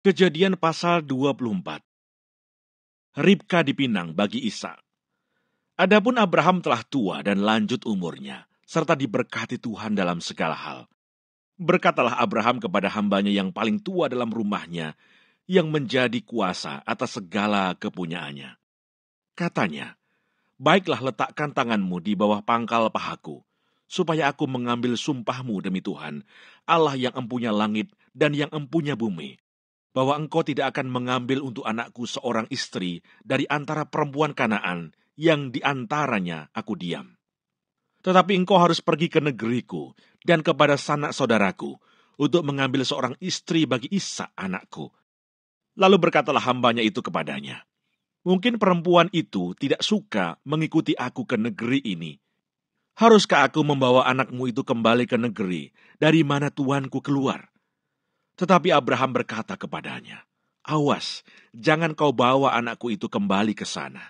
Kejadian pasal 24. Ribka dipinang bagi Ishak. Adapun Abraham telah tua dan lanjut umurnya, serta diberkati Tuhan dalam segala hal. Berkatalah Abraham kepada hambanya yang paling tua dalam rumahnya, yang menjadi kuasa atas segala kepunyaannya. Katanya, "Baiklah, letakkan tanganmu di bawah pangkal pahaku, supaya aku mengambil sumpahmu demi Tuhan, Allah yang empunya langit dan yang empunya bumi, bahwa engkau tidak akan mengambil untuk anakku seorang istri dari antara perempuan Kanaan yang di antaranya aku diam. Tetapi engkau harus pergi ke negeriku dan kepada sanak saudaraku untuk mengambil seorang istri bagi Ishak anakku." Lalu berkatalah hambanya itu kepadanya, "Mungkin perempuan itu tidak suka mengikuti aku ke negeri ini. Haruskah aku membawa anakmu itu kembali ke negeri dari mana tuanku keluar?" Tetapi Abraham berkata kepadanya, "Awas, jangan kau bawa anakku itu kembali ke sana.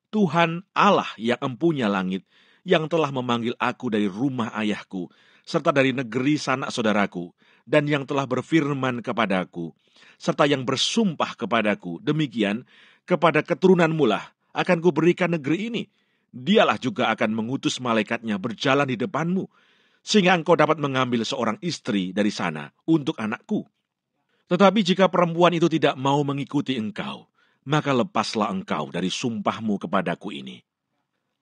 Tuhan Allah yang empunya langit, yang telah memanggil aku dari rumah ayahku, serta dari negeri sanak saudaraku, dan yang telah berfirman kepadaku, serta yang bersumpah kepadaku, demikian, kepada keturunanmu lah akan kuberikan negeri ini. Dialah juga akan mengutus malaikatnya berjalan di depanmu, sehingga engkau dapat mengambil seorang istri dari sana untuk anakku. Tetapi jika perempuan itu tidak mau mengikuti engkau, maka lepaslah engkau dari sumpahmu kepadaku ini.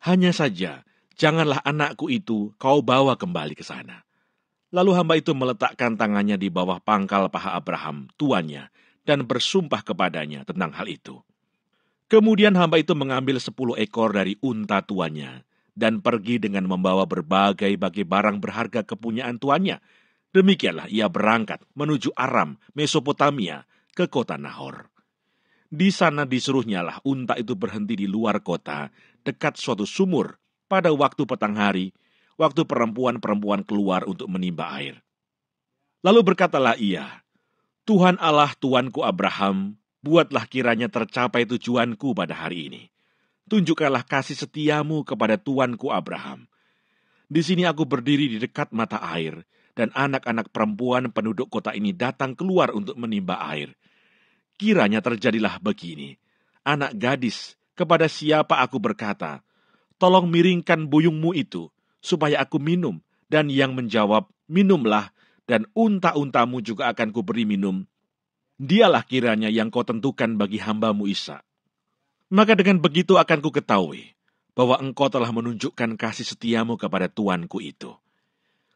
Hanya saja, janganlah anakku itu kau bawa kembali ke sana." Lalu hamba itu meletakkan tangannya di bawah pangkal paha Abraham, tuannya, dan bersumpah kepadanya tentang hal itu. Kemudian hamba itu mengambil 10 ekor dari unta tuannya, dan pergi dengan membawa berbagai barang berharga kepunyaan tuannya. Demikianlah ia berangkat menuju Aram, Mesopotamia, ke kota Nahor. Di sana disuruhnyalah unta itu berhenti di luar kota, dekat suatu sumur, pada waktu petang hari, waktu perempuan-perempuan keluar untuk menimba air. Lalu berkatalah ia, "Tuhan Allah tuanku Abraham, buatlah kiranya tercapai tujuanku pada hari ini. Tunjukkanlah kasih setiamu kepada tuanku Abraham. Di sini aku berdiri di dekat mata air, dan anak-anak perempuan penduduk kota ini datang keluar untuk menimba air. Kiranya terjadilah begini, anak gadis, kepada siapa aku berkata, 'Tolong miringkan buyungmu itu, supaya aku minum,' dan yang menjawab, 'Minumlah, dan unta-untamu juga akan kuberi minum,' dialah kiranya yang kau tentukan bagi hambamu Ishak. Maka dengan begitu akan ku ketahui bahwa engkau telah menunjukkan kasih setiamu kepada tuanku itu."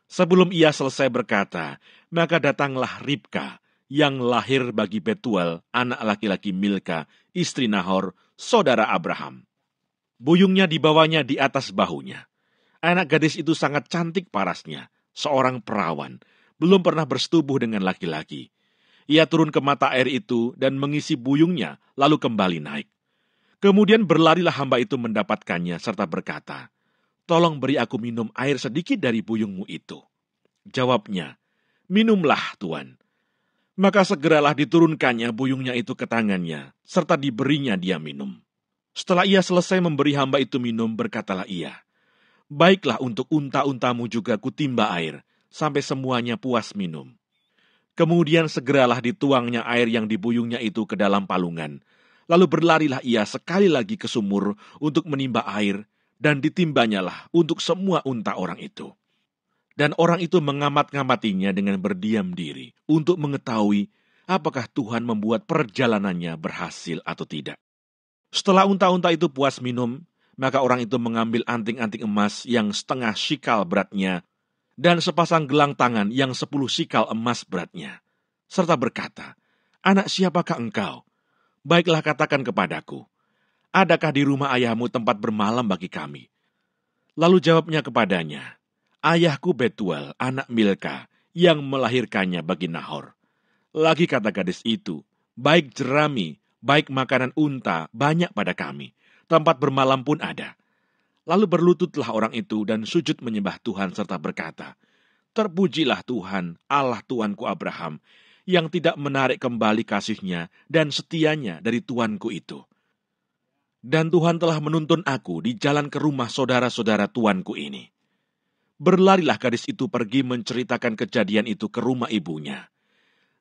Sebelum ia selesai berkata, maka datanglah Ribka, yang lahir bagi Betuel, anak laki-laki Milka, istri Nahor, saudara Abraham. Buyungnya dibawanya di atas bahunya. Anak gadis itu sangat cantik parasnya, seorang perawan, belum pernah bersetubuh dengan laki-laki. Ia turun ke mata air itu dan mengisi buyungnya, lalu kembali naik. Kemudian berlarilah hamba itu mendapatkannya, serta berkata, "Tolong beri aku minum air sedikit dari buyungmu itu." Jawabnya, "Minumlah, Tuan." Maka segeralah diturunkannya buyungnya itu ke tangannya, serta diberinya dia minum. Setelah ia selesai memberi hamba itu minum, berkatalah ia, "Baiklah, untuk unta-untamu juga kutimba air, sampai semuanya puas minum." Kemudian segeralah dituangnya air yang dibuyungnya itu ke dalam palungan. Lalu berlarilah ia sekali lagi ke sumur untuk menimba air, dan ditimbanyalah untuk semua unta orang itu. Dan orang itu mengamat-ngamatinya dengan berdiam diri, untuk mengetahui apakah Tuhan membuat perjalanannya berhasil atau tidak. Setelah unta-unta itu puas minum, maka orang itu mengambil anting-anting emas yang 1/2 shikal beratnya, dan sepasang gelang tangan yang 10 shikal emas beratnya, serta berkata, "Anak siapakah engkau? Baiklah, katakan kepadaku, adakah di rumah ayahmu tempat bermalam bagi kami?" Lalu jawabnya kepadanya, "Ayahku Betuel, anak Milka, yang melahirkannya bagi Nahor." Lagi kata gadis itu, "Baik jerami, baik makanan unta, banyak pada kami. Tempat bermalam pun ada." Lalu berlututlah orang itu dan sujud menyembah Tuhan serta berkata, "Terpujilah Tuhan, Allah tuanku Abraham, yang tidak menarik kembali kasih-Nya dan setianya dari tuanku itu. Dan Tuhan telah menuntun aku di jalan ke rumah saudara-saudara tuanku ini." Berlarilah gadis itu pergi menceritakan kejadian itu ke rumah ibunya.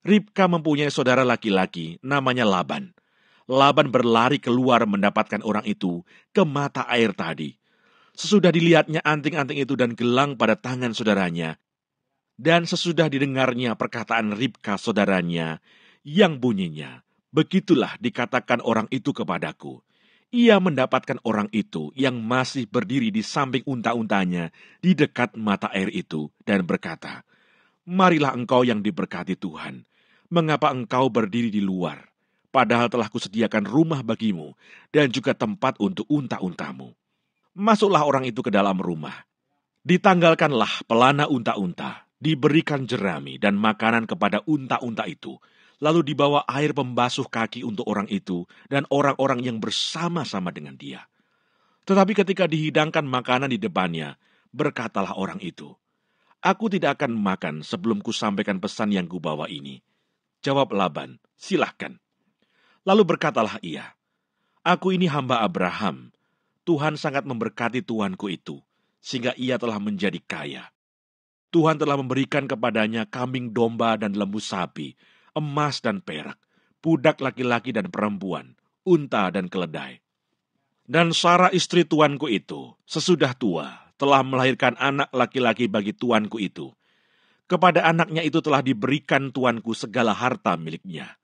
Ribka mempunyai saudara laki-laki namanya Laban. Laban berlari keluar mendapatkan orang itu ke mata air tadi. Sesudah dilihatnya anting-anting itu dan gelang pada tangan saudaranya, dan sesudah didengarnya perkataan Ribka saudaranya, yang bunyinya, "Begitulah dikatakan orang itu kepadaku." Ia mendapatkan orang itu yang masih berdiri di samping unta-untanya di dekat mata air itu dan berkata, "Marilah engkau yang diberkati Tuhan. Mengapa engkau berdiri di luar? Padahal telah kusediakan rumah bagimu dan juga tempat untuk unta-untamu." Masuklah orang itu ke dalam rumah. Ditanggalkanlah pelana unta-unta, diberikan jerami dan makanan kepada unta-unta itu. Lalu dibawa air pembasuh kaki untuk orang itu dan orang-orang yang bersama-sama dengan dia. Tetapi ketika dihidangkan makanan di depannya, berkatalah orang itu, "Aku tidak akan makan sebelum kusampaikan pesan yang kubawa ini." Jawab Laban, "Silahkan." Lalu berkatalah ia, "Aku ini hamba Abraham. Tuhan sangat memberkati tuanku itu, sehingga ia telah menjadi kaya. Tuhan telah memberikan kepadanya kambing domba dan lembu sapi, emas dan perak, budak laki-laki dan perempuan, unta dan keledai. Dan Sarah istri tuanku itu, sesudah tua, telah melahirkan anak laki-laki bagi tuanku itu. Kepada anaknya itu telah diberikan tuanku segala harta miliknya.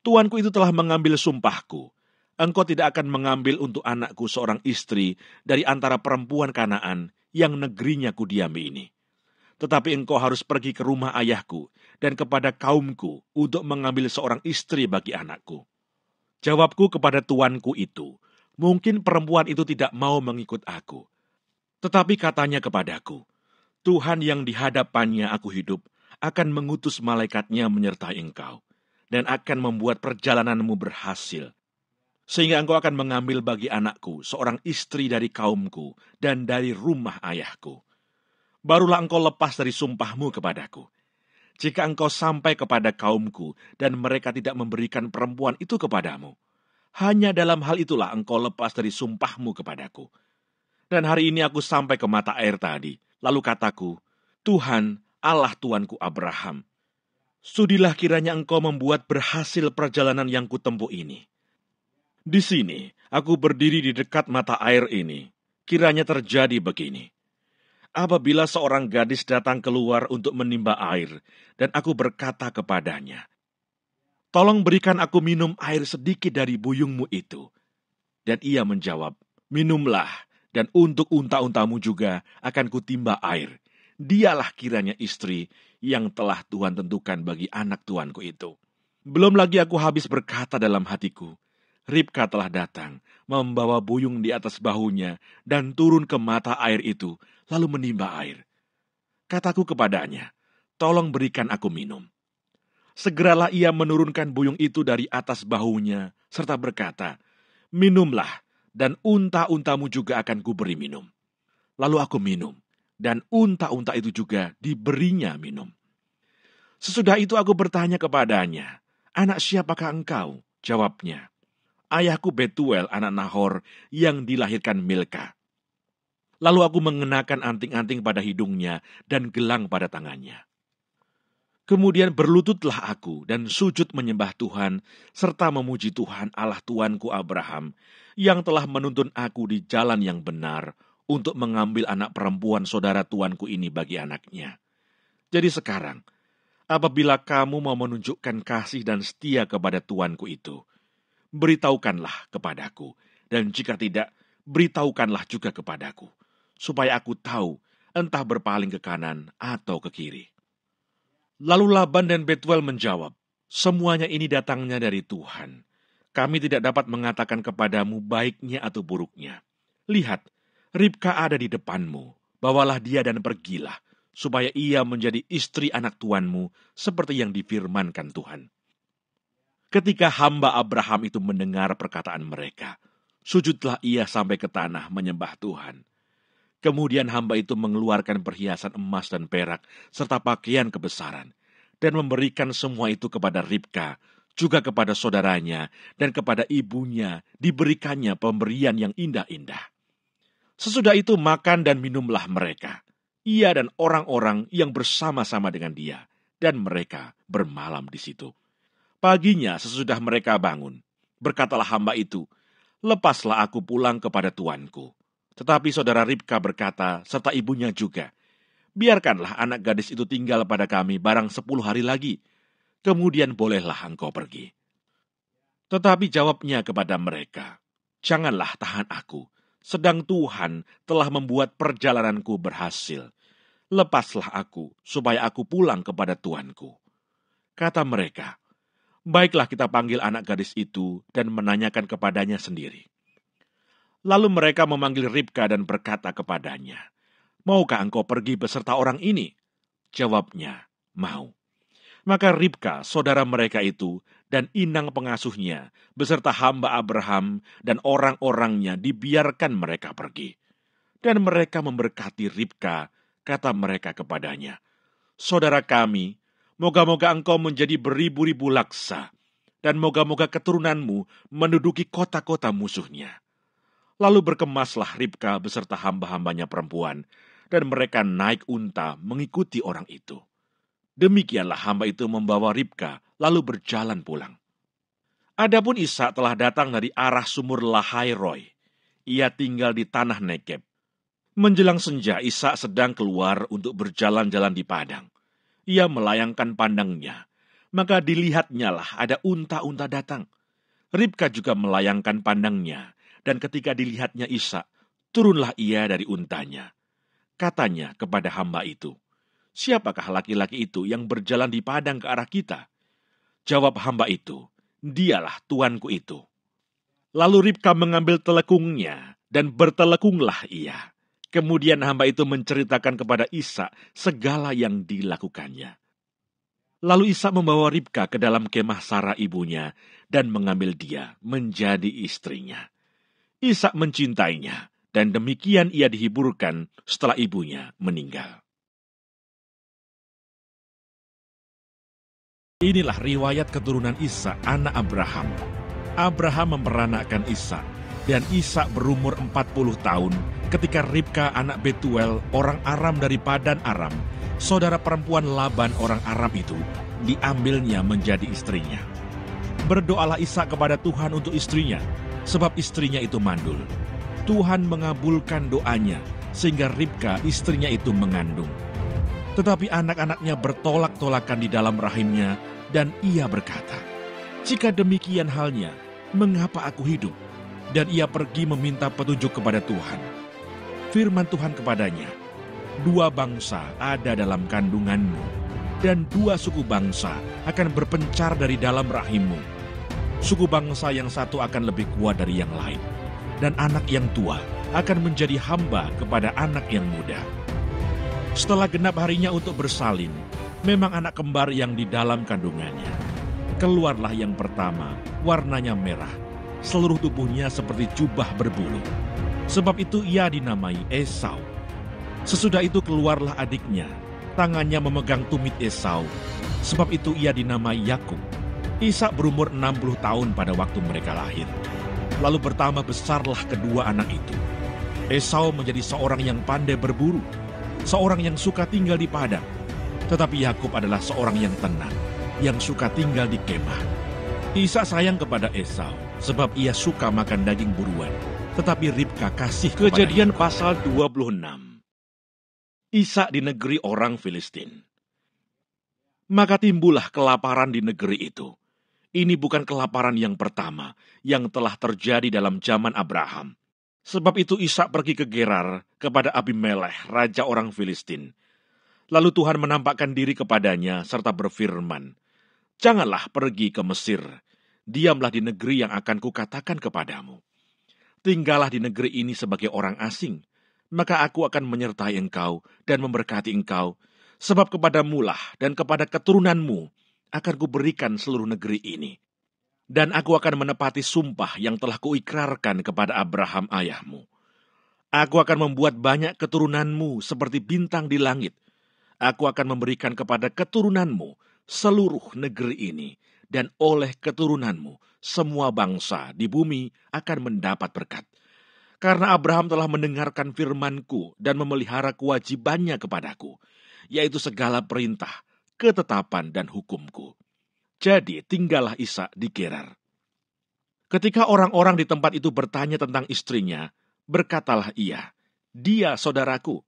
Tuanku itu telah mengambil sumpahku. Engkau tidak akan mengambil untuk anakku seorang istri dari antara perempuan Kanaan yang negerinya kudiami ini. Tetapi engkau harus pergi ke rumah ayahku dan kepada kaumku untuk mengambil seorang istri bagi anakku." Jawabku kepada tuanku itu, "Mungkin perempuan itu tidak mau mengikut aku." Tetapi katanya kepadaku, "Tuhan yang di hadapannya aku hidup akan mengutus malaikatnya menyertai engkau, dan akan membuat perjalananmu berhasil, sehingga engkau akan mengambil bagi anakku seorang istri dari kaumku dan dari rumah ayahku. Barulah engkau lepas dari sumpahmu kepadaku. Jika engkau sampai kepada kaumku dan mereka tidak memberikan perempuan itu kepadamu, hanya dalam hal itulah engkau lepas dari sumpahmu kepadaku. Dan hari ini aku sampai ke mata air tadi, lalu kataku, Tuhan, Allah tuanku Abraham, sudilah kiranya engkau membuat berhasil perjalanan yang kutempuh ini. Di sini aku berdiri di dekat mata air ini, kiranya terjadi begini. Apabila seorang gadis datang keluar untuk menimba air, dan aku berkata kepadanya, tolong berikan aku minum air sedikit dari buyungmu itu. Dan ia menjawab, minumlah, dan untuk unta-untamu juga akan kutimba air. Dialah kiranya istri yang telah Tuhan tentukan bagi anak tuanku itu. Belum lagi aku habis berkata dalam hatiku, Ribka telah datang, membawa buyung di atas bahunya, dan turun ke mata air itu, lalu menimba air. Kataku kepadanya, tolong berikan aku minum. Segeralah ia menurunkan buyung itu dari atas bahunya, serta berkata, minumlah, dan unta-untamu juga akan kuberi minum. Lalu aku minum, dan unta-unta itu juga diberinya minum. Sesudah itu aku bertanya kepadanya, anak siapakah engkau? Jawabnya, ayahku Betuel anak Nahor yang dilahirkan Milka. Lalu aku mengenakan anting-anting pada hidungnya dan gelang pada tangannya. Kemudian berlututlah aku dan sujud menyembah Tuhan, serta memuji Tuhan Allah tuanku Abraham, yang telah menuntun aku di jalan yang benar untuk mengambil anak perempuan saudara tuanku ini bagi anaknya. Jadi sekarang, apabila kamu mau menunjukkan kasih dan setia kepada tuanku itu, beritahukanlah kepadaku, dan jika tidak, beritahukanlah juga kepadaku, supaya aku tahu entah berpaling ke kanan atau ke kiri. Lalu Laban dan Betuel menjawab, semuanya ini datangnya dari Tuhan. Kami tidak dapat mengatakan kepadamu baiknya atau buruknya. Lihat, Ribka ada di depanmu, bawalah dia dan pergilah, supaya ia menjadi istri anak tuanmu, seperti yang difirmankan Tuhan. Ketika hamba Abraham itu mendengar perkataan mereka, sujudlah ia sampai ke tanah menyembah Tuhan. Kemudian hamba itu mengeluarkan perhiasan emas dan perak, serta pakaian kebesaran, dan memberikan semua itu kepada Ribka, juga kepada saudaranya, dan kepada ibunya, diberikannya pemberian yang indah-indah. Sesudah itu makan dan minumlah mereka, ia dan orang-orang yang bersama-sama dengan dia, dan mereka bermalam di situ. Paginya sesudah mereka bangun, berkatalah hamba itu, "Lepaslah aku pulang kepada tuanku." Tetapi saudara Ribka berkata, serta ibunya juga, "Biarkanlah anak gadis itu tinggal pada kami barang 10 hari lagi, kemudian bolehlah engkau pergi." Tetapi jawabnya kepada mereka, "Janganlah tahan aku, sedang Tuhan telah membuat perjalananku berhasil. Lepaslah aku, supaya aku pulang kepada tuanku." Kata mereka, "Baiklah, kita panggil anak gadis itu dan menanyakan kepadanya sendiri." Lalu mereka memanggil Ribka dan berkata kepadanya, "Maukah engkau pergi beserta orang ini?" Jawabnya, "Mau." Maka Ribka, saudara mereka itu, dan inang pengasuhnya, beserta hamba Abraham dan orang-orangnya dibiarkan mereka pergi. Dan mereka memberkati Ribka, kata mereka kepadanya, "Saudara kami, moga-moga engkau menjadi beribu-ribu laksa, dan moga-moga keturunanmu menduduki kota-kota musuhnya." Lalu berkemaslah Ribka beserta hamba-hambanya perempuan, dan mereka naik unta mengikuti orang itu. Demikianlah hamba itu membawa Ribka, lalu berjalan pulang. Adapun Ishak telah datang dari arah sumur Lahai Roi. Ia tinggal di tanah Negeb. Menjelang senja, Ishak sedang keluar untuk berjalan-jalan di padang. Ia melayangkan pandangnya, maka dilihatnyalah ada unta-unta datang. Ribka juga melayangkan pandangnya, dan ketika dilihatnya Ishak, turunlah ia dari untanya. Katanya kepada hamba itu, "Siapakah laki-laki itu yang berjalan di padang ke arah kita?" Jawab hamba itu, "Dialah tuanku itu." Lalu Ribka mengambil telekungnya, dan bertelekunglah ia. Kemudian hamba itu menceritakan kepada Ishak segala yang dilakukannya. Lalu Ishak membawa Ribka ke dalam kemah Sarah ibunya, dan mengambil dia menjadi istrinya. Ishak mencintainya, dan demikian ia dihiburkan setelah ibunya meninggal. Inilah riwayat keturunan Ishak, anak Abraham. Abraham memperanakkan Ishak, dan Ishak berumur 40 tahun ketika Ribka anak Betuel, orang Aram dari Padan Aram, saudara perempuan Laban orang Aram itu, diambilnya menjadi istrinya. Berdoalah Ishak kepada Tuhan untuk istrinya, sebab istrinya itu mandul. Tuhan mengabulkan doanya, sehingga Ribka istrinya itu mengandung. Tetapi anak-anaknya bertolak-tolakan di dalam rahimnya, dan ia berkata, "Jika demikian halnya, mengapa aku hidup?" Dan ia pergi meminta petunjuk kepada Tuhan. Firman Tuhan kepadanya, "2 bangsa ada dalam kandunganmu, dan 2 suku bangsa akan berpencar dari dalam rahimmu. Suku bangsa yang satu akan lebih kuat dari yang lain, dan anak yang tua akan menjadi hamba kepada anak yang muda." Setelah genap harinya untuk bersalin, memang anak kembar yang di dalam kandungannya. Keluarlah yang pertama, warnanya merah, seluruh tubuhnya seperti jubah berbulu. Sebab itu ia dinamai Esau. Sesudah itu keluarlah adiknya, tangannya memegang tumit Esau. Sebab itu ia dinamai Yakub. Ishak berumur 60 tahun pada waktu mereka lahir. Lalu bertambah besarlah kedua anak itu. Esau menjadi seorang yang pandai berburu, seorang yang suka tinggal di padang. Tetapi Yakub adalah seorang yang tenang, yang suka tinggal di kemah. Ishak sayang kepada Esau, sebab ia suka makan daging buruan. Tetapi Ribka kasih kepada Kejadian Yakub. Pasal 26. Ishak di negeri orang Filistin. Maka timbullah kelaparan di negeri itu. Ini bukan kelaparan yang pertama yang telah terjadi dalam zaman Abraham. Sebab itu Ishak pergi ke Gerar kepada Abimelekh, raja orang Filistin. Lalu Tuhan menampakkan diri kepadanya serta berfirman, "Janganlah pergi ke Mesir, diamlah di negeri yang akan kukatakan kepadamu. Tinggallah di negeri ini sebagai orang asing, maka aku akan menyertai engkau dan memberkati engkau, sebab kepadamulah dan kepada keturunanmu akan kuberikan seluruh negeri ini. Dan aku akan menepati sumpah yang telah kuikrarkan kepada Abraham ayahmu. Aku akan membuat banyak keturunanmu seperti bintang di langit. Aku akan memberikan kepada keturunanmu seluruh negeri ini, dan oleh keturunanmu semua bangsa di bumi akan mendapat berkat. Karena Abraham telah mendengarkan firman-Ku dan memelihara kewajibannya kepadaku, yaitu segala perintah, ketetapan dan hukumku. Jadi tinggallah Ishak di Gerar. Ketika orang-orang di tempat itu bertanya tentang istrinya, berkatalah ia, "Dia saudaraku,"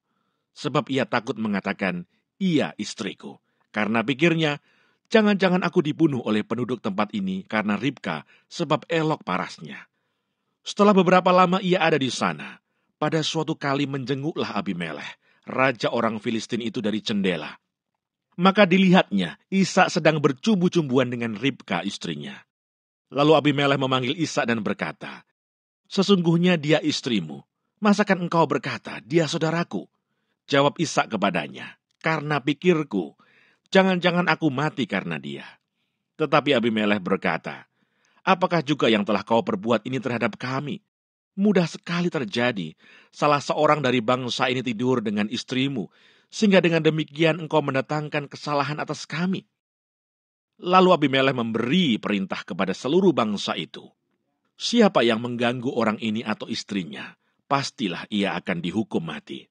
sebab ia takut mengatakan, "Ia istriku." Karena pikirnya, jangan-jangan aku dibunuh oleh penduduk tempat ini karena Ribka, sebab elok parasnya. Setelah beberapa lama ia ada di sana, pada suatu kali menjenguklah Abimelekh, raja orang Filistin itu dari jendela. Maka dilihatnya, Ishak sedang bercumbu-cumbuan dengan Ribka istrinya. Lalu Abimelekh memanggil Ishak dan berkata, "Sesungguhnya dia istrimu. Masakan engkau berkata, dia saudaraku?" Jawab Ishak kepadanya, "Karena pikirku, jangan-jangan aku mati karena dia." Tetapi Abimelekh berkata, "Apakah juga yang telah kau perbuat ini terhadap kami? Mudah sekali terjadi, salah seorang dari bangsa ini tidur dengan istrimu, sehingga dengan demikian engkau mendatangkan kesalahan atas kami." Lalu Abimelekh memberi perintah kepada seluruh bangsa itu, "Siapa yang mengganggu orang ini atau istrinya, pastilah ia akan dihukum mati."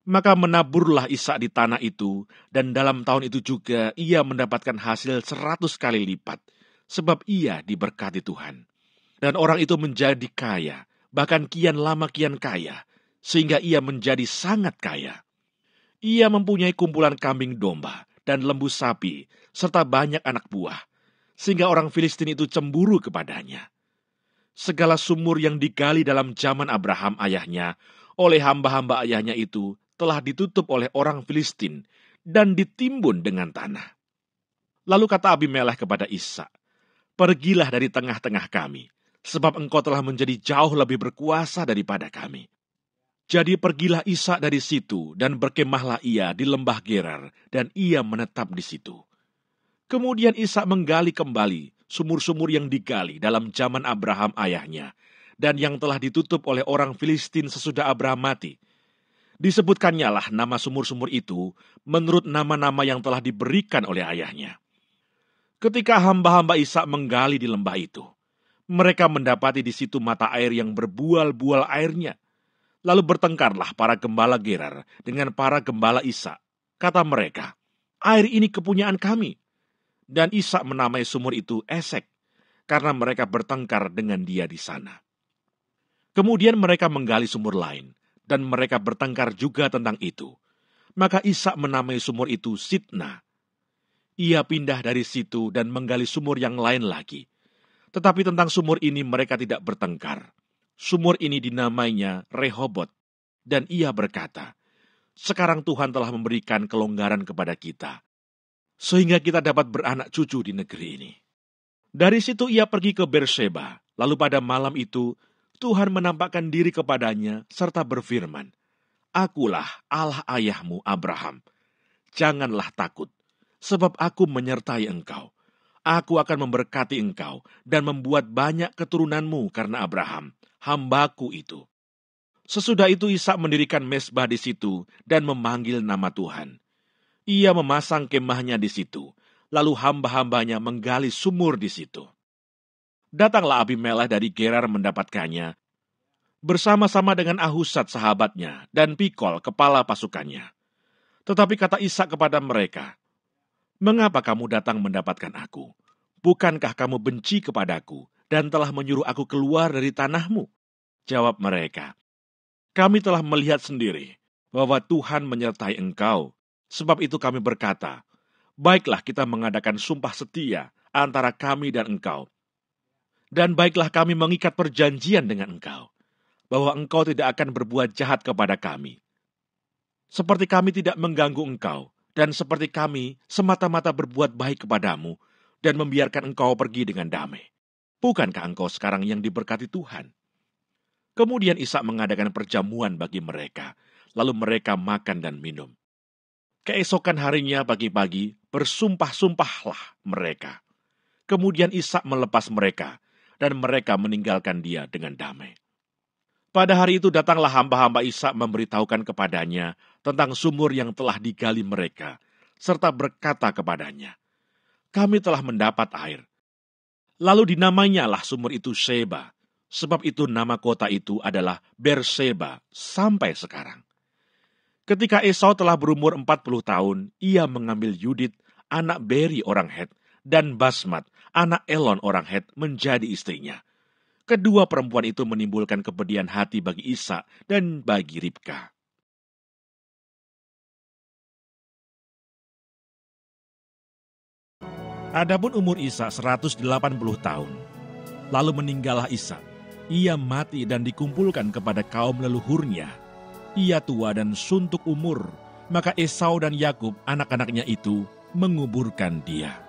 Maka menaburlah Ishak di tanah itu, dan dalam tahun itu juga ia mendapatkan hasil 100 kali lipat, sebab ia diberkati Tuhan. Dan orang itu menjadi kaya, bahkan kian lama kian kaya, sehingga ia menjadi sangat kaya. Ia mempunyai kumpulan kambing domba dan lembu sapi, serta banyak anak buah, sehingga orang Filistin itu cemburu kepadanya. Segala sumur yang digali dalam zaman Abraham ayahnya, oleh hamba-hamba ayahnya itu, telah ditutup oleh orang Filistin dan ditimbun dengan tanah. Lalu kata Abimelekh kepada Ishak, "Pergilah dari tengah-tengah kami, sebab engkau telah menjadi jauh lebih berkuasa daripada kami." Jadi pergilah Ishak dari situ, dan berkemahlah ia di lembah Gerar, dan ia menetap di situ. Kemudian Ishak menggali kembali sumur-sumur yang digali dalam zaman Abraham ayahnya, dan yang telah ditutup oleh orang Filistin sesudah Abraham mati. Disebutkannya lah nama sumur-sumur itu menurut nama-nama yang telah diberikan oleh ayahnya. Ketika hamba-hamba Ishak menggali di lembah itu, mereka mendapati di situ mata air yang berbual-bual airnya. Lalu bertengkarlah para gembala Gerar dengan para gembala Ishak. Kata mereka, "Air ini kepunyaan kami." Dan Ishak menamai sumur itu Esek, karena mereka bertengkar dengan dia di sana. Kemudian mereka menggali sumur lain, dan mereka bertengkar juga tentang itu. Maka Ishak menamai sumur itu Sitna. Ia pindah dari situ dan menggali sumur yang lain lagi. Tetapi tentang sumur ini mereka tidak bertengkar. Sumur ini dinamainya Rehobot, dan ia berkata, "Sekarang Tuhan telah memberikan kelonggaran kepada kita, sehingga kita dapat beranak cucu di negeri ini." Dari situ ia pergi ke Berseba, lalu pada malam itu Tuhan menampakkan diri kepadanya serta berfirman, "Akulah Allah ayahmu Abraham. Janganlah takut, sebab aku menyertai engkau. Aku akan memberkati engkau dan membuat banyak keturunanmu karena Abraham, hambaku itu." Sesudah itu Ishak mendirikan mezbah di situ dan memanggil nama Tuhan. Ia memasang kemahnya di situ, lalu hamba-hambanya menggali sumur di situ. Datanglah Abimelekh dari Gerar mendapatkannya, bersama-sama dengan Ahuzat sahabatnya dan Pikol kepala pasukannya. Tetapi kata Ishak kepada mereka, "Mengapa kamu datang mendapatkan aku? Bukankah kamu benci kepadaku dan telah menyuruh aku keluar dari tanahmu?" Jawab mereka, "Kami telah melihat sendiri bahwa Tuhan menyertai engkau. Sebab itu kami berkata, baiklah kita mengadakan sumpah setia antara kami dan engkau. Dan baiklah kami mengikat perjanjian dengan engkau, bahwa engkau tidak akan berbuat jahat kepada kami. Seperti kami tidak mengganggu engkau, dan seperti kami semata-mata berbuat baik kepadamu, dan membiarkan engkau pergi dengan damai. Bukankah engkau sekarang yang diberkati Tuhan?" Kemudian Ishak mengadakan perjamuan bagi mereka, lalu mereka makan dan minum. Keesokan harinya pagi-pagi bersumpah-sumpahlah mereka. Kemudian Ishak melepas mereka, dan mereka meninggalkan dia dengan damai. Pada hari itu datanglah hamba-hamba Ishak memberitahukan kepadanya tentang sumur yang telah digali mereka, serta berkata kepadanya, "Kami telah mendapat air." Lalu dinamainyalah sumur itu Sheba, sebab itu nama kota itu adalah Berseba sampai sekarang. Ketika Esau telah berumur 40 tahun, ia mengambil Yudit, anak Beri orang Het, dan Basmat, anak Elon orang Het, menjadi istrinya. Kedua perempuan itu menimbulkan kepedihan hati bagi Ishak dan bagi Ribka. Adapun umur Ishak 180 tahun. Lalu meninggallah Ishak. Ia mati dan dikumpulkan kepada kaum leluhurnya. Ia tua dan suntuk umur, maka Esau dan Yakub anak-anaknya itu menguburkan dia.